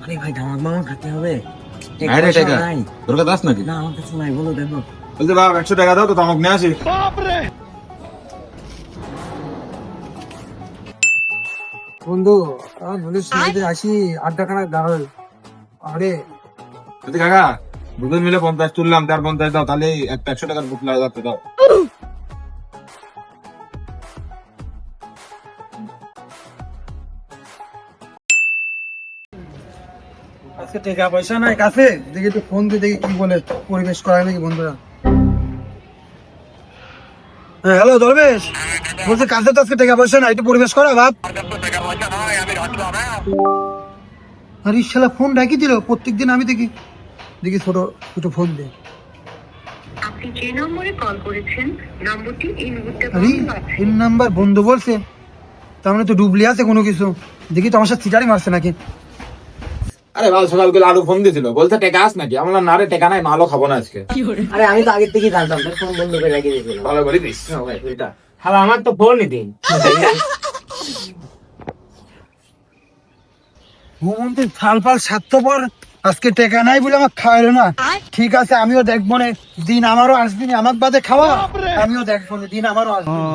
আরে ভাই ধামাক মামা খেতে হবে। আরে টাকা তোর কাছে আছে নাকি? না আমার কাছে নাই, বলো দেখো। বলতে বাবা 100 টাকা দাও তো তামাক নিয়ে আসি। বন্ধু নদীর সমুদ্রে আসি আড্ডাখানা গাল। আরে যদি কাকা দুজন মিলে 50 তুললাম, তার 50 দাও, তাহলে একটা 100 টাকার বুক লাগাতে দাও। আজকে টাকা পয়সা নাই কাছে, দেখি একটু ফোন দিয়ে দেখি কি বলে, পরিবেশ করায় নাকি বন্ধুরা। হ্যাঁ হ্যালো দরবেশ, বলছি কাছে তো আজকে টাকা পয়সা নাই, একটু পরিবেশ করা বাপ। আরে শালা ফোন ডাকি দিল, প্রত্যেকদিন আমি দেখি দেখি ছোট একটু ফোন দে। আপনি যে নম্বরে কল করেছেন নম্বরটি এই মুহূর্তে আরে বন্ধ আছে। এর নাম্বার বন্ধ বলছে, তার মানে তো ডুবলি আছে কোনো কিছু। দেখি তো আমার সাথে সিটারি মারছে নাকি। আরে বাল সকালবেলা আরো ফোন দিয়েছিল, বলতে টাকা আস নাকি? আমরা না রে টাকা নাই, মালও খাবো না আজকে। আরে আমি তো আগের থেকেই জানতাম, তোর ফোন বন্ধ করে রেখে দিয়েছিলাম। ভালো করে দিস। হ্যালো, আমার তো ফোনই দিন। ঘুমন্তি ফাল স্বার্থপর, আজকে টেকা নাই বলে আমার খাওয়াইলো না। ঠিক আছে আমিও দেখবো না, দিন আমারও আসবি না, আমার বাদে খাওয়া, আমিও দেখবো না, দিন আমারও আসবি না।